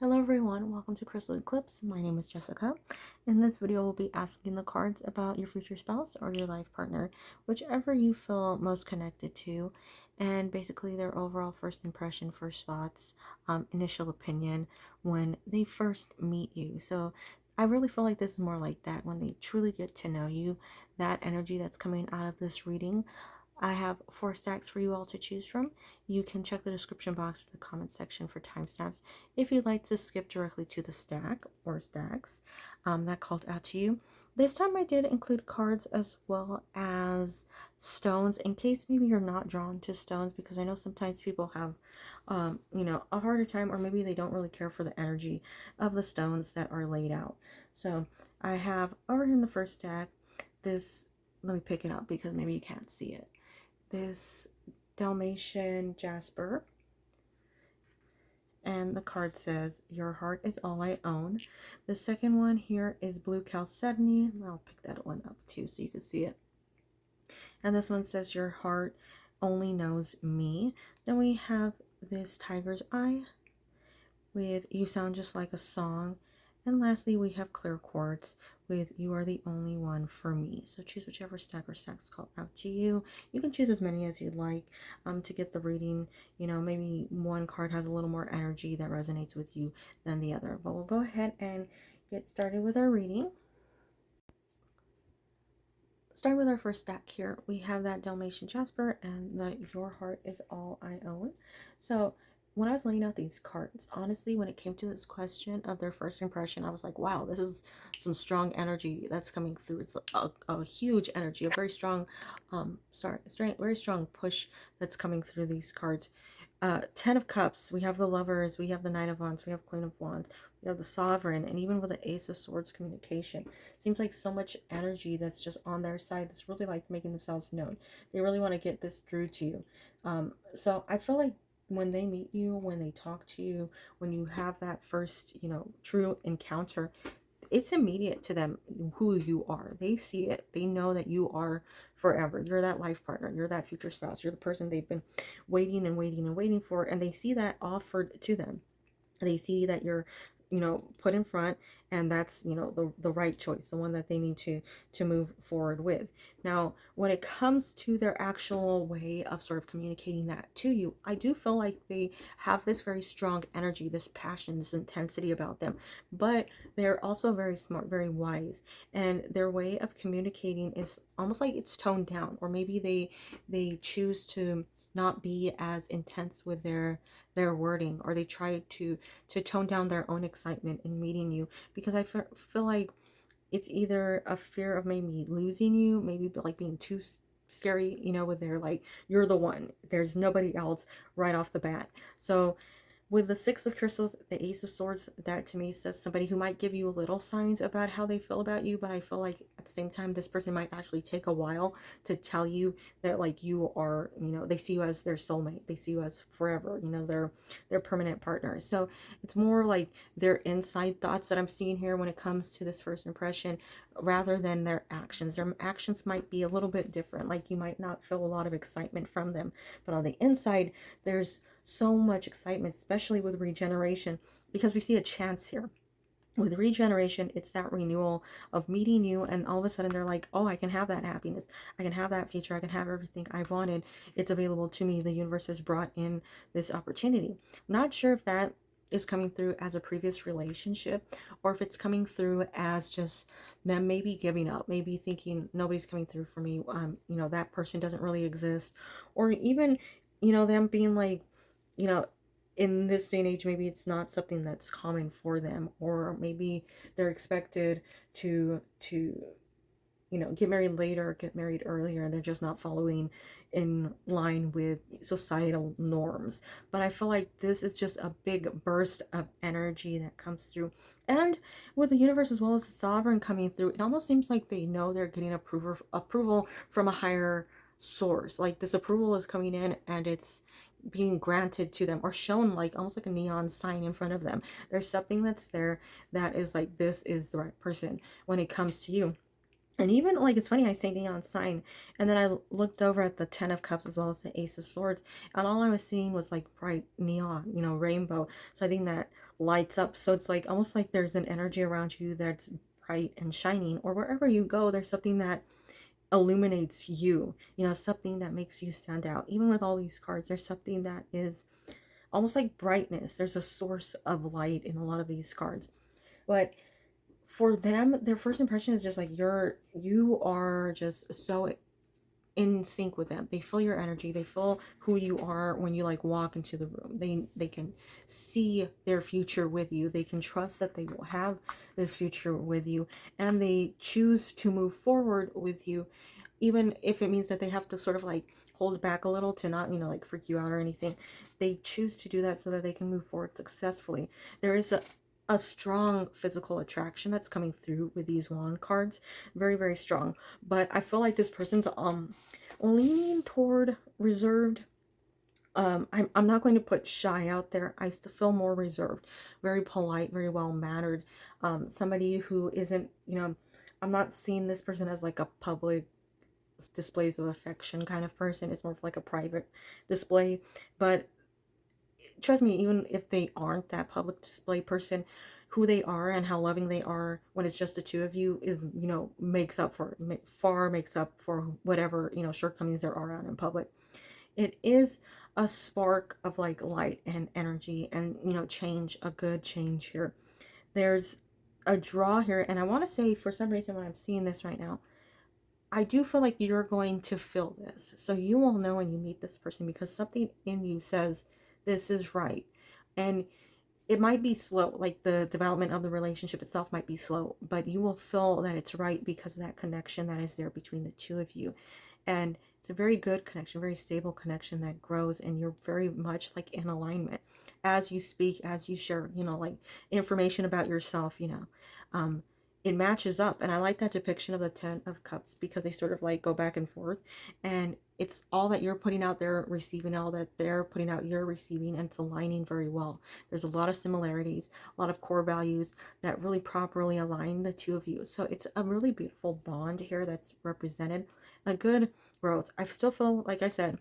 Hello everyone, welcome to Crystal Eclipse. My name is Jessica. In this video, we'll be asking the cards about your future spouse or your life partner, whichever you feel most connected to, and basically their overall first impression, first thoughts, initial opinion when they first meet you. So I really feel like this is more like that when they truly get to know you, that energy that's coming out of this reading. I have 4 stacks for you all to choose from. You can check the description box or the comment section for timestamps if you'd like to skip directly to the stack or stacks that called out to you. This time I did include cards as well as stones in case maybe you're not drawn to stones, because I know sometimes people have a harder time, or maybe they don't really care for the energy of the stones that are laid out. So I have already in the first stack this, let me pick it up because maybe you can't see it, this Dalmatian Jasper, and the card says, your heart is all I own. The second one here is Blue Chalcedony. I'll pick that one up too so you can see it. And this one says, your heart only knows me. Then we have this Tiger's Eye with You Sound Just Like a Song. And lastly, we have Clear Quartz with You Are the Only One for Me. So choose whichever stack or stacks call out to you. You can choose as many as you'd like to get the reading. You know, maybe one card has a little more energy that resonates with you than the other. But we'll go ahead and get started with our reading. Start with our first stack here. We have that Dalmatian Jasper and the Your Heart is All I Own. So when I was laying out these cards, honestly, when it came to this question of their first impression, I was like, wow, this is some strong energy that's coming through. It's a huge energy, a very strong, very strong push that's coming through these cards. 10 of Cups, we have the Lovers, we have the Knight of Wands, we have Queen of Wands, we have the Sovereign, and even with the Ace of Swords, communication. Seems like so much energy that's just on their side that's really like making themselves known. They really want to get this through to you. So I feel like when they meet you, when they talk to you, when you have that first, true encounter, it's immediate to them who you are. They see it. They know that you are forever. You're that life partner. You're that future spouse. You're the person they've been waiting and waiting and waiting for. And they see that offered to them. They see that you're put in front, and that's the right choice, the one that they need to move forward with. Now when it comes to their actual way of sort of communicating that to you, I do feel like they have this very strong energy, this passion, this intensity about them, but they're also very smart, very wise, and their way of communicating is almost like it's toned down, or maybe they choose to not be as intense with their wording, or they try to tone down their own excitement in meeting you, because I feel like it's either a fear of maybe losing you, maybe like being too scary, with their like, you're the one, there's nobody else right off the bat. So with the Six of Crystals, the Ace of Swords, that to me says somebody who might give you little signs about how they feel about you, but I feel like at the same time, this person might actually take a while to tell you that like you are, they see you as their soulmate. They see you as forever, their permanent partner. So it's more like their inside thoughts that I'm seeing here when it comes to this first impression, rather than their actions. Their actions might be a little bit different. Like you might not feel a lot of excitement from them, but on the inside, there's so much excitement, especially with regeneration, because we see a chance here. With regeneration, it's that renewal of meeting you, and all of a sudden they're like, oh, I can have that happiness, I can have that future, I can have everything I wanted. It's available to me. The universe has brought in this opportunity. Not sure if that is coming through as a previous relationship, or if it's coming through as just them maybe giving up, maybe thinking nobody's coming through for me, that person doesn't really exist, or even them being like, in this day and age, maybe it's not something that's common for them, or maybe they're expected to get married later, get married earlier, and they're just not following in line with societal norms. But I feel like this is just a big burst of energy that comes through, and with the universe as well as the Sovereign coming through, it almost seems like they know they're getting approval from a higher source. Like this approval is coming in, and it's being granted to them, or shown like almost like a neon sign in front of them. There's something that's there that is like, this is the right person when it comes to you. And even like, it's funny, I say neon sign, and then I looked over at the 10 of cups as well as the ace of swords, and all I was seeing was like bright neon, you know, rainbow. So I think that lights up. So it's like almost like there's an energy around you that's bright and shining, or wherever you go, there's something that illuminates you, you know, something that makes you stand out. Even with all these cards, there's something that is almost like brightness. There's a source of light in a lot of these cards. But for them, their first impression is just like you are just so in sync with them. They feel your energy, they feel who you are when you like walk into the room. They can see their future with you. They can trust that they will have this future with you, and they choose to move forward with you, even if it means that they have to sort of like hold back a little to not, you know, like freak you out or anything. They choose to do that so that they can move forward successfully. There is a strong physical attraction that's coming through with these wand cards, very, very strong. But I feel like this person's leaning toward reserved. I'm not going to put shy out there. I still feel more reserved, very polite, very well mannered. Somebody who isn't, you know, I'm not seeing this person as like a public displays of affection kind of person. It's more of like a private display. But trust me, even if they aren't that public display person, who they are and how loving they are when it's just the two of you is, you know, far makes up for whatever, you know, shortcomings there are out in public. It is a spark of like light and energy and, you know, change, a good change here. There's a draw here, and I want to say, for some reason when I'm seeing this right now, I do feel like you're going to feel this. So you will know when you meet this person, because something in you says this is right. And it might be slow, like the development of the relationship itself might be slow, but you will feel that it's right because of that connection that is there between the two of you. And it's a very good connection, very stable connection that grows, and you're very much like in alignment as you speak, as you share, you know, like information about yourself, you know. It matches up, and I like that depiction of the 10 of cups, because they sort of like go back and forth, and it's all that you're putting out there receiving, all that they're putting out you're receiving, and it's aligning very well. There's a lot of similarities, a lot of core values that really properly align the two of you. So it's a really beautiful bond here that's represented, a good growth. I still feel, like I said,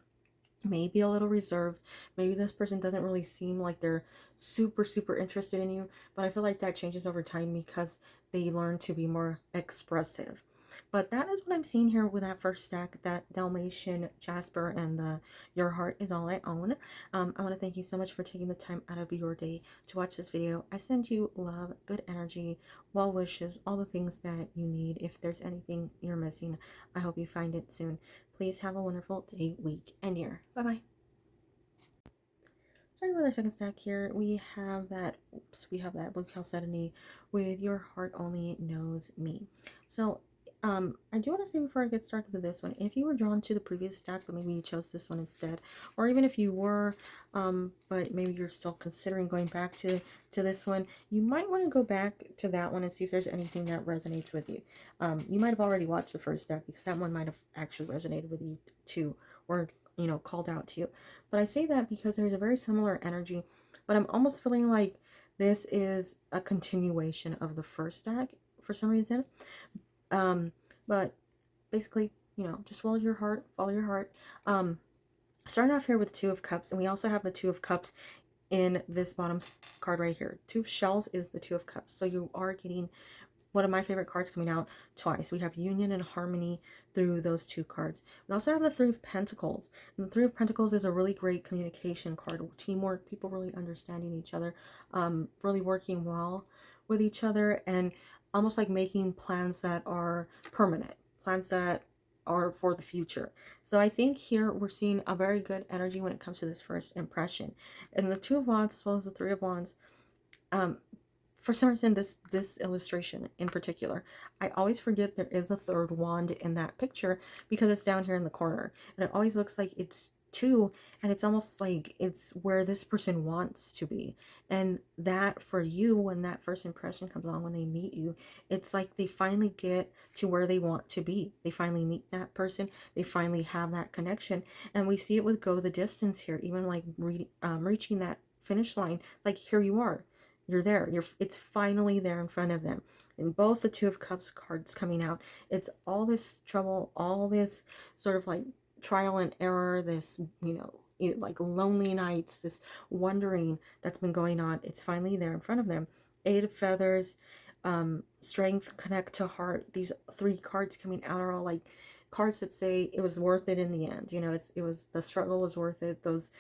maybe a little reserved. Maybe this person doesn't really seem like they're super interested in you, but I feel like that changes over time because they learn to be more expressive. But that is what I'm seeing here with that first stack, that Dalmatian Jasper and the Your Heart Is All I Own. I want to thank you so much for taking the time out of your day to watch this video. I send you love, good energy, well wishes, all the things that you need. If there's anything you're missing, I hope you find it soon. Please have a wonderful day, week, and year. Bye-bye. Starting with our second stack here, we have that blue chalcedony with Your Heart Only Knows Me. So I do want to say before I get started with this one, if you were drawn to the previous stack, but maybe you chose this one instead, or even if you were, but maybe you're still considering going back to this one, you might want to go back to that one and see if there's anything that resonates with you. You might have already watched the first stack, because that one might have actually resonated with you too, or, you know, called out to you. But I say that because there's a very similar energy, but I'm almost feeling like this is a continuation of the first stack for some reason. But basically, you know, just follow your heart. Starting off here with Two of Cups, and we also have the Two of Cups in this bottom card right here. Two of Shells is the Two of Cups, so you are getting one of my favorite cards coming out twice. We have union and harmony through those two cards. We also have the Three of Pentacles, and the Three of Pentacles is a really great communication card. Teamwork, people really understanding each other, really working well with each other, and almost like making plans that are permanent, plans that are for the future. So I think here we're seeing a very good energy when it comes to this first impression. And the Two of Wands as well as the Three of Wands, for some reason, this illustration in particular, I always forget there is a third wand in that picture because it's down here in the corner. And it always looks like it's two, and it's almost like it's where this person wants to be. And that for you, when that first impression comes along, when they meet you, it's like they finally get to where they want to be. They finally meet that person. They finally have that connection. And we see it with Go the Distance here, even like reaching that finish line. Like, here you are. you're there. It's finally there in front of them. And both the Two of Cups cards coming out, it's all this trouble, all this sort of like trial and error, this, like lonely nights, this wondering that's been going on. It's finally there in front of them. Eight of Feathers, Strength, Connect to Heart. These three cards coming out are all like cards that say it was worth it in the end. It was, the struggle was worth it. Those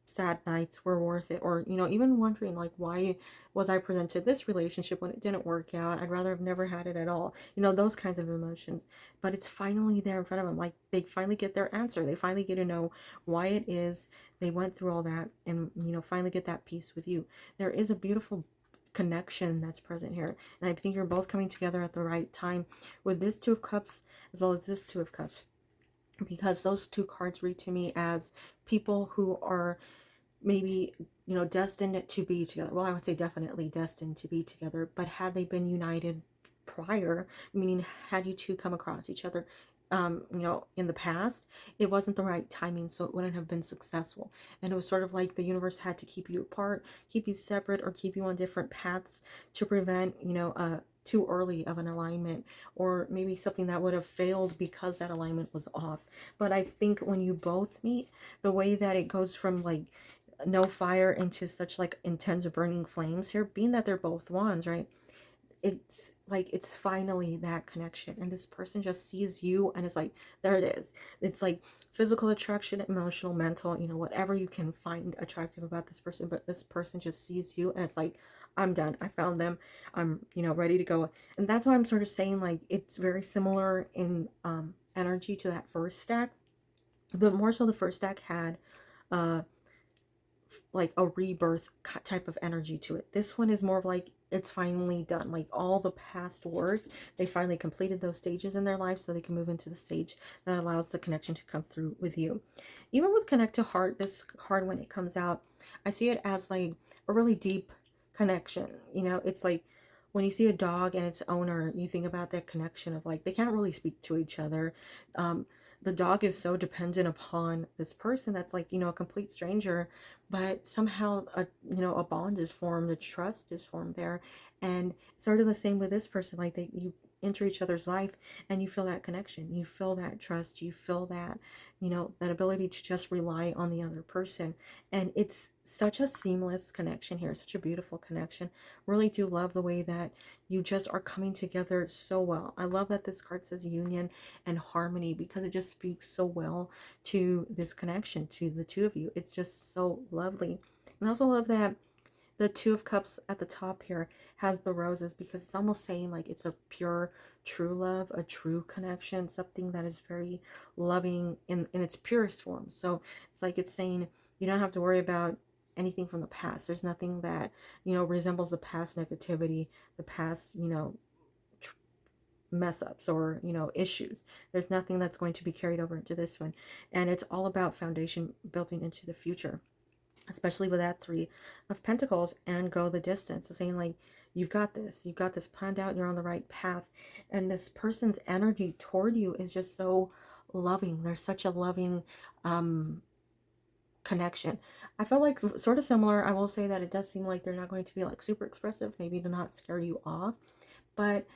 sad nights were worth it. Or, even wondering like, why was I presented this relationship when it didn't work out? I'd rather have never had it at all. Those kinds of emotions. But it's finally there in front of them. Like, they finally get their answer. They finally get to know why it is they went through all that, and, finally get that peace with you. There is a beautiful connection that's present here, and I think you're both coming together at the right time with this Two of Cups as well as this Two of Cups, because those two cards read to me as people who are maybe, destined to be together. Well, I would say definitely destined to be together, but had they been united prior, meaning had you two come across each other in the past, it wasn't the right timing, so it wouldn't have been successful. And it was sort of like the universe had to keep you apart, keep you separate, or keep you on different paths to prevent, too early of an alignment, or maybe something that would have failed because that alignment was off. But I think when you both meet, the way that it goes from like no fire into such like intense burning flames here, being that they're both wands, right? It's like, it's finally that connection, and this person just sees you and it's like, there it is. It's like physical attraction, emotional, mental, whatever you can find attractive about this person, but this person just sees you and it's like, I'm done, I found them, I'm ready to go. And that's why I'm sort of saying like it's very similar in energy to that first stack, but more so the first stack had like a rebirth type of energy to it. This one is more of like, it's finally done. Like all the past work, they finally completed those stages in their life, so they can move into the stage that allows the connection to come through with you. Even with Connect to Heart, this card, when it comes out, I see it as like a really deep connection. It's like when you see a dog and its owner, you think about that connection of like, they can't really speak to each other. The dog is so dependent upon this person that's like, a complete stranger, but somehow a bond is formed, a trust is formed there. And sort of the same with this person, like you enter each other's life and you feel that connection, you feel that trust, you feel that, that ability to just rely on the other person. And it's such a seamless connection here, such a beautiful connection. Really do love the way that you just are coming together so well. I love that this card says union and harmony, because it just speaks so well to this connection, to the two of you. It's just so lovely. And I also love that the Two of Cups at the top here has the roses, because it's almost saying like it's a pure, true love, a true connection, something that is very loving in its purest form. So it's like it's saying you don't have to worry about anything from the past. There's nothing that, resembles the past negativity, the past, mess ups or issues. There's nothing that's going to be carried over into this one, and it's all about foundation building into the future, especially with that Three of Pentacles and go the distance. So saying like, you've got this planned out, you're on the right path, and this person's energy toward you is just so loving. There's such a loving connection. I feel like sort of similar. I will say that it does seem like they're not going to be like super expressive, maybe to not scare you off, but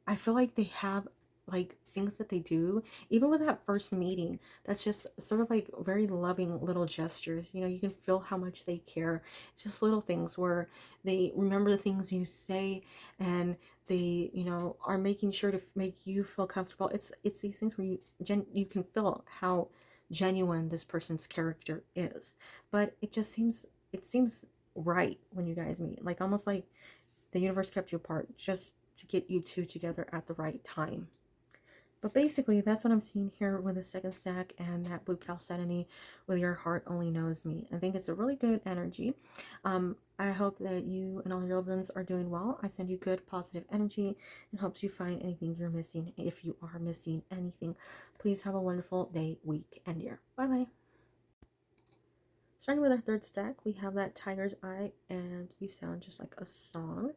I feel like they have like things that they do even with that first meeting that's just sort of like very loving little gestures. You can feel how much they care. It's just little things where they remember the things you say, and they are making sure to make you feel comfortable. It's these things where you can feel how genuine this person's character is, but it seems right when you guys meet, like almost like the universe kept you apart just to get you two together at the right time. But basically, that's what I'm seeing here with the second stack and that blue chalcedony with your heart only knows me. I think it's a really good energy. I hope that you and all your loved ones are doing well. I send you good, positive energy and hopes you find anything you're missing. If you are missing anything, please have a wonderful day, week, and year. Bye-bye. Starting with our third stack, we have that Tiger's Eye, and you sound just like a song.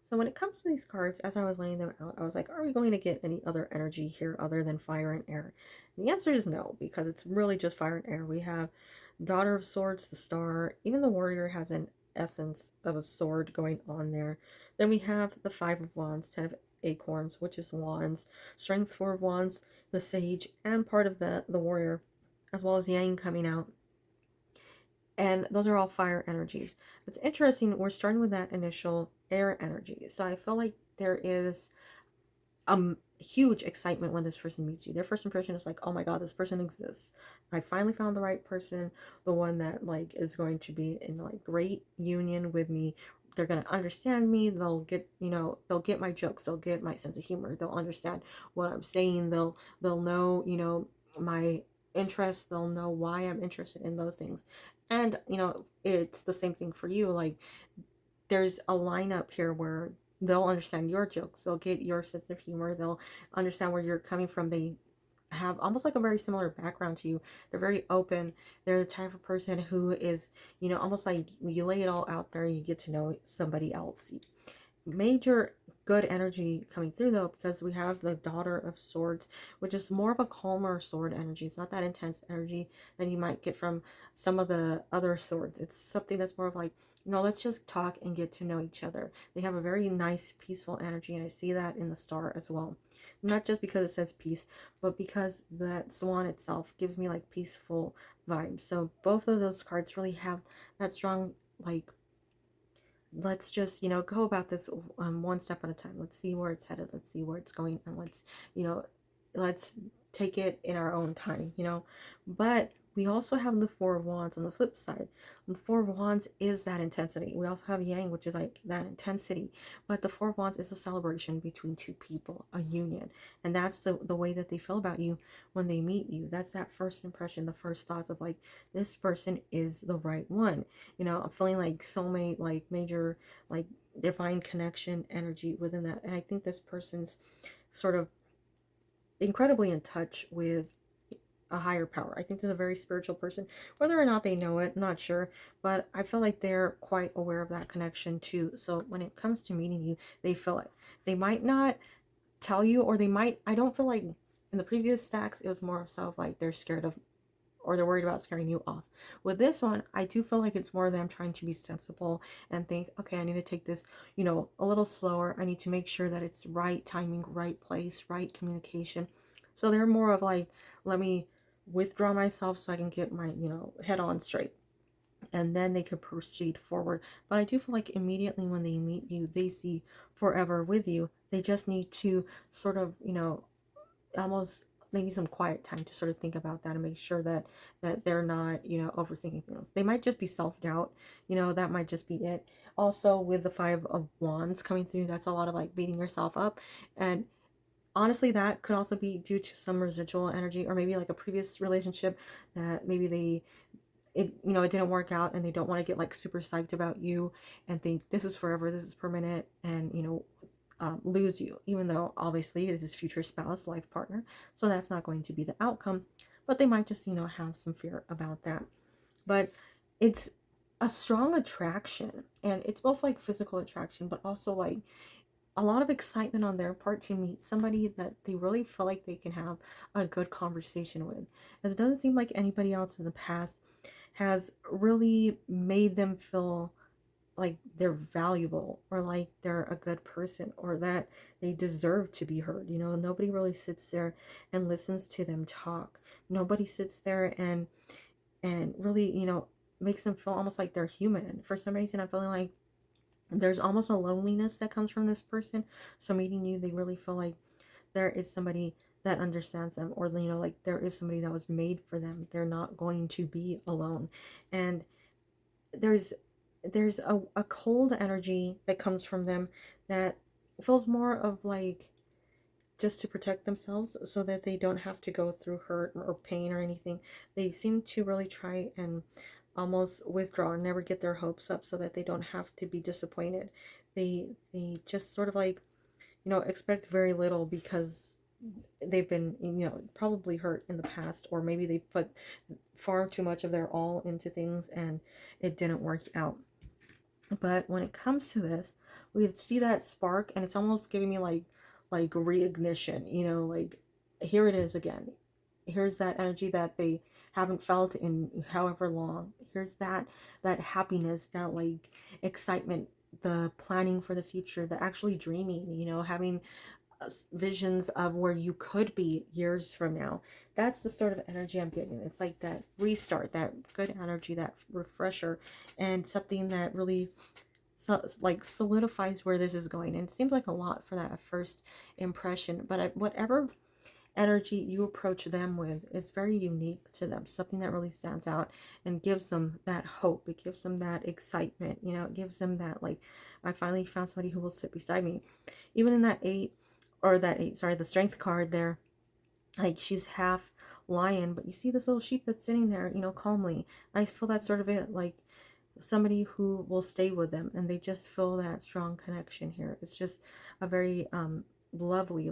So when it comes to these cards, as I was laying them out, I was like, are we going to get any other energy here other than fire and air? And the answer is no, because it's really just fire and air. We have Daughter of Swords, the Star, even the Warrior has an essence of a sword going on there. Then we have the Five of Wands, Ten of Acorns, which is Wands, Strength, Four of Wands, the Sage, and part of the Warrior, as well as Yang coming out. And those are all fire energies. It's interesting, we're starting with that initial air energy. So I feel like there is huge excitement when this person meets you. Their first impression is like, oh my god, this person exists. I finally found the right person, the one that like is going to be in like great union with me. They're going to understand me. They'll get, you know, they'll get my jokes, they'll get my sense of humor, they'll understand what I'm saying, they'll know, you know, my interests, they'll know why I'm interested in those things. And you know, it's the same thing for you. Like, there's a lineup here where they'll understand your jokes, they'll get your sense of humor, they'll understand where you're coming from. They have almost like a very similar background to you. They're very open. They're the type of person who is, you know, almost like you lay it all out there, you get to know somebody else. Major good energy coming through though, because we have the Daughter of Swords, which is more of a calmer sword energy. It's not that intense energy that you might get from some of the other swords. It's something that's more of like, you know, let's just talk and get to know each other. They have a very nice peaceful energy, and I see that in the star as well. Not just because it says peace, but because that swan itself gives me like peaceful vibes. So both of those cards really have that strong, like, let's just, you know, go about this one step at a time. Let's see where it's headed, let's see where it's going, and let's, you know, let's take it in our own time, you know. But we also have the Four of Wands on the flip side. The Four of Wands is that intensity. We also have Yang, which is like that intensity. But the Four of Wands is a celebration between two people, a union. And that's the way that they feel about you when they meet you. That's that first impression, the first thoughts of like, this person is the right one. You know, I'm feeling like soulmate, like major, like divine connection energy within that. And I think this person's sort of incredibly in touch with a higher power. I think they're a very spiritual person. Whether or not they know it, I'm not sure, but I feel like they're quite aware of that connection too. So when it comes to meeting you, they feel it. They might not tell you, or they might, I don't feel like in the previous stacks it was more of self like they're scared of, or they're worried about scaring you off. With this one, I do feel like it's more them trying to be sensible and think, okay, I need to take this, you know, a little slower. I need to make sure that it's right timing, right place, right communication. So they're more of like, let me withdraw myself so I can get my, you know, head on straight, and then they could proceed forward. But I do feel like immediately when they meet you, they see forever with you. They just need to sort of, you know, almost, they need some quiet time to sort of think about that and make sure that they're not, you know, overthinking things. They might just be self-doubt, you know, that might just be it. Also with the Five of Wands coming through, that's a lot of like beating yourself up. And honestly, that could also be due to some residual energy, or maybe like a previous relationship that maybe it, you know, it didn't work out, and they don't want to get like super psyched about you and think this is forever, this is permanent, and you know, lose you, even though obviously this is future spouse, life partner, so that's not going to be the outcome. But they might just, you know, have some fear about that. But it's a strong attraction, and it's both like physical attraction, but also like a lot of excitement on their part to meet somebody that they really feel like they can have a good conversation with, as it doesn't seem like anybody else in the past has really made them feel like they're valuable, or like they're a good person, or that they deserve to be heard. You know, nobody really sits there and listens to them talk. Nobody sits there and really, you know, makes them feel almost like they're human. For some reason, I'm feeling like there's almost a loneliness that comes from this person. So meeting you, they really feel like there is somebody that understands them, or you know, like there is somebody that was made for them. They're not going to be alone. And there's a cold energy that comes from them that feels more of like just to protect themselves, so that they don't have to go through hurt or pain or anything. They seem to really try and almost withdraw and never get their hopes up, so that they don't have to be disappointed. They just sort of like, you know, expect very little, because they've been, you know, probably hurt in the past, or maybe they put far too much of their all into things and it didn't work out. But when it comes to this, we see that spark, and it's almost giving me like reignition, you know, like here it is again. Here's that energy that they haven't felt in however long. Here's that happiness, that like excitement, the planning for the future, the actually dreaming, you know, having visions of where you could be years from now. That's the sort of energy I'm getting. It's like that restart, that good energy, that refresher, and something that really like solidifies where this is going. And it seems like a lot for that first impression, but whatever energy you approach them with is very unique to them, something that really stands out and gives them that hope. It gives them that excitement, you know, it gives them that like, I finally found somebody who will sit beside me. Even in that the strength card there, like she's half lion, but you see this little sheep that's sitting there, you know, calmly. I feel that's sort of it, like somebody who will stay with them, and they just feel that strong connection here. It's just a very lovely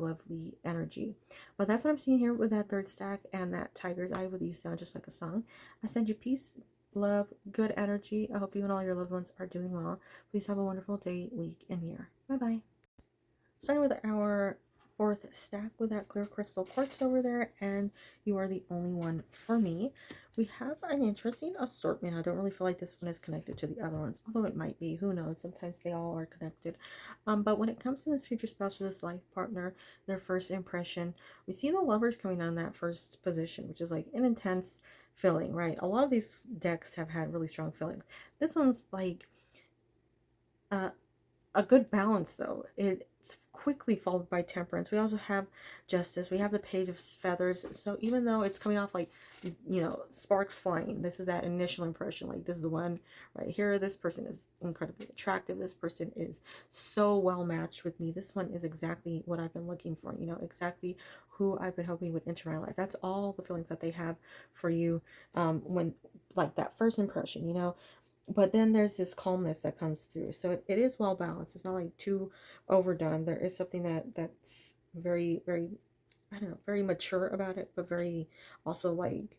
energy. But that's what I'm seeing here with that third stack and that tiger's eye with you sound just like a song. I send you peace, love, good energy. I hope you and all your loved ones are doing well. Please have a wonderful day, week, and year. Bye bye. Starting with our fourth stack with that clear crystal quartz over there, and you are the only one for me. We have an interesting assortment. I don't really feel like this one is connected to the other ones, although it might be. Who knows? Sometimes they all are connected. But when it comes to this future spouse or this life partner, their first impression, we see the lovers coming on that first position, which is like an intense feeling, right? A lot of these decks have had really strong feelings. This one's like a good balance, though. It's quickly followed by temperance. We also have justice. We have the page of feathers. So even though it's coming off like, you know, sparks flying, this is that initial impression. Like, this is the one right here. This person is incredibly attractive. This person is so well matched with me. This one is exactly what I've been looking for, you know, exactly who I've been hoping would enter my life. That's all the feelings that they have for you when, like, that first impression, you know. But then there's this calmness that comes through, so it is well balanced. It's not like too overdone. There is something that's very, very, I don't know, very mature about it, but very also like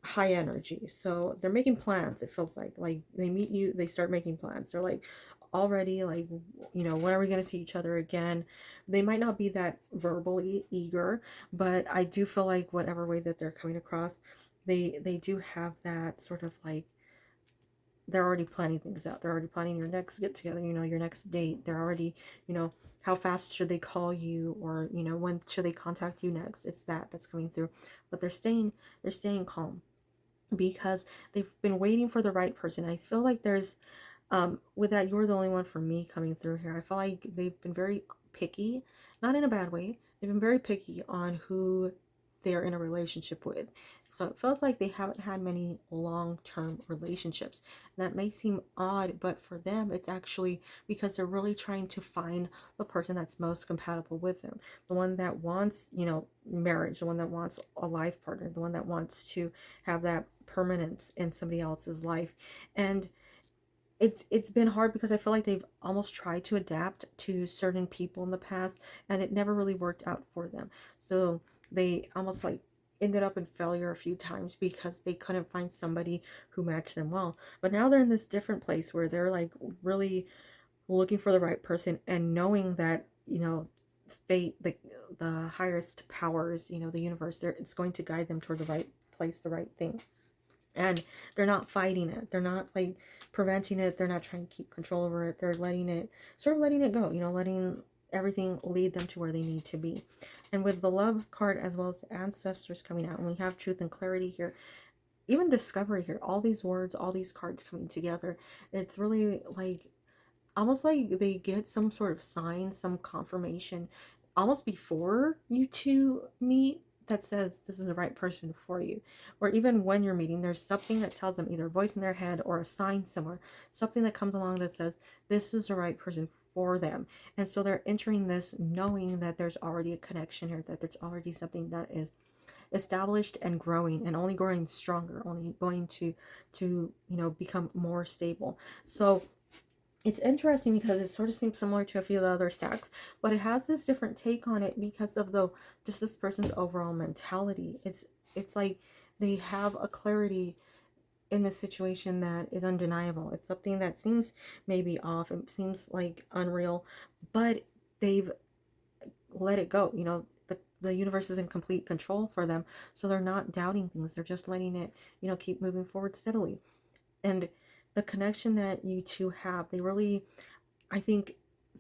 high energy. So they're making plans. It feels like they meet you, they start making plans. They're like already like, you know, when are we going to see each other again? They might not be that verbally eager, but I do feel like whatever way that they're coming across, they do have that sort of like, they're already planning things out. They're already planning your next get together, you know, your next date. They're already, you know, how fast should they call you, or, you know, when should they contact you next? It's that's coming through. But they're staying calm because they've been waiting for the right person. I feel like there's with that, you're the only one for me coming through here. I feel like they've been very picky, not in a bad way. They've been very picky on who they're in a relationship with. So it feels like they haven't had many long-term relationships. And that may seem odd, but for them, it's actually because they're really trying to find the person that's most compatible with them. The one that wants, you know, marriage, the one that wants a life partner, the one that wants to have that permanence in somebody else's life. And it's been hard because I feel like they've almost tried to adapt to certain people in the past, and it never really worked out for them. So they almost like ended up in failure a few times because they couldn't find somebody who matched them well. But now they're in this different place where they're like really looking for the right person, and knowing that, you know, fate, the highest powers, you know, the universe, it's going to guide them toward the right place, the right thing. And they're not fighting it. They're not like preventing it. They're not trying to keep control over it. They're letting it go, you know, letting everything lead them to where they need to be. And with the love card as well as the ancestors coming out, and we have truth and clarity here, even discovery here, all these words, all these cards coming together, it's really like almost like they get some sort of sign, some confirmation almost before you two meet, that says this is the right person for you. Or even when you're meeting, there's something that tells them, either a voice in their head or a sign somewhere, something that comes along that says this is the right person for them. And so they're entering this knowing that there's already a connection here, that there's already something that is established and growing, and only growing stronger, only going to you know, become more stable. So it's interesting because it sort of seems similar to a few of the other stacks, but it has this different take on it because of just this person's overall mentality. It's like they have a clarity in the situation that is undeniable. It's something that seems maybe off, it seems like unreal, but they've let it go. You know, the universe is in complete control for them. So they're not doubting things. They're just letting it, keep moving forward steadily. And the connection that you two have, they really, I think,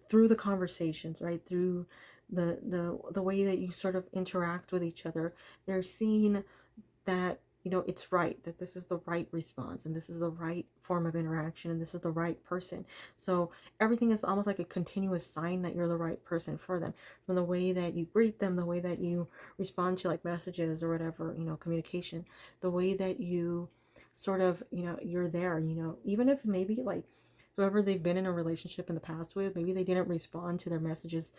through the conversations, right, through the way that you sort of interact with each other, they're seeing that, it's right, that this is the right response, and this is the right form of interaction, and this is the right person. So everything is almost like a continuous sign that you're the right person for them, from the way that you greet them, the way that you respond to like messages or whatever, communication, the way that you sort of, you're there, even if maybe like whoever they've been in a relationship in the past with, maybe they didn't respond to their messages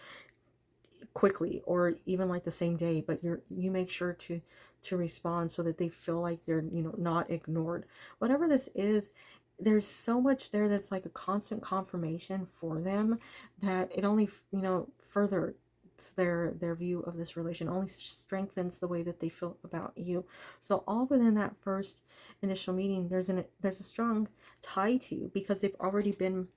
quickly or even like the same day, but you make sure to respond so that they feel like they're, not ignored. Whatever this is, there's so much there that's like a constant confirmation for them, that it only, further their view of this relation, only strengthens the way that they feel about you. So all within that first initial meeting, there's a strong tie to you, because they've already been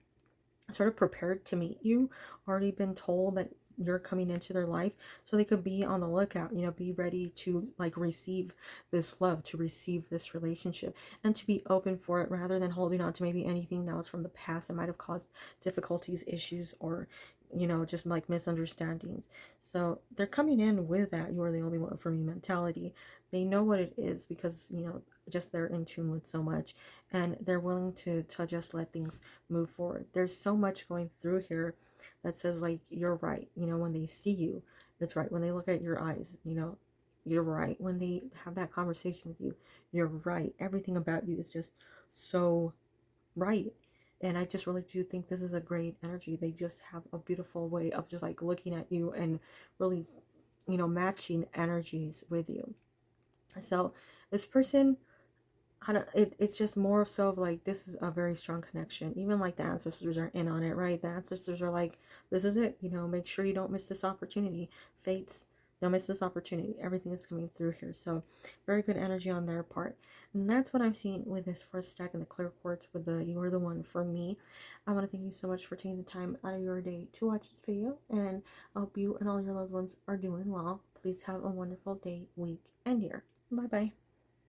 sort of prepared to meet you, already been told that you're coming into their life, so they could be on the lookout, be ready to like receive this love, to receive this relationship, and to be open for it, rather than holding on to maybe anything that was from the past that might have caused difficulties, issues, or just like misunderstandings. So they're coming in with that "you are the only one for me" mentality. They know what it is, because just they're in tune with so much, and they're willing to just let things move forward. There's so much going through here that says like you're right. When they see you, it's right. When they look at your eyes, you're right. When they have that conversation with you, you're right. Everything about you is just so right. And I just really do think this is a great energy. They just have a beautiful way of just like looking at you and really, matching energies with you. So this person, it's just more so of like, this is a very strong connection. Even like the ancestors are in on it, right? The ancestors are like, this is it, make sure you don't miss this opportunity. Fates, don't miss this opportunity. Everything is coming through here. So very good energy on their part. And that's what I'm seeing with this first stack in the clear quartz with the "you are the one for me." I want to thank you so much for taking the time out of your day to watch this video, and I hope you and all your loved ones are doing well. Please have a wonderful day, week, and year. Bye bye.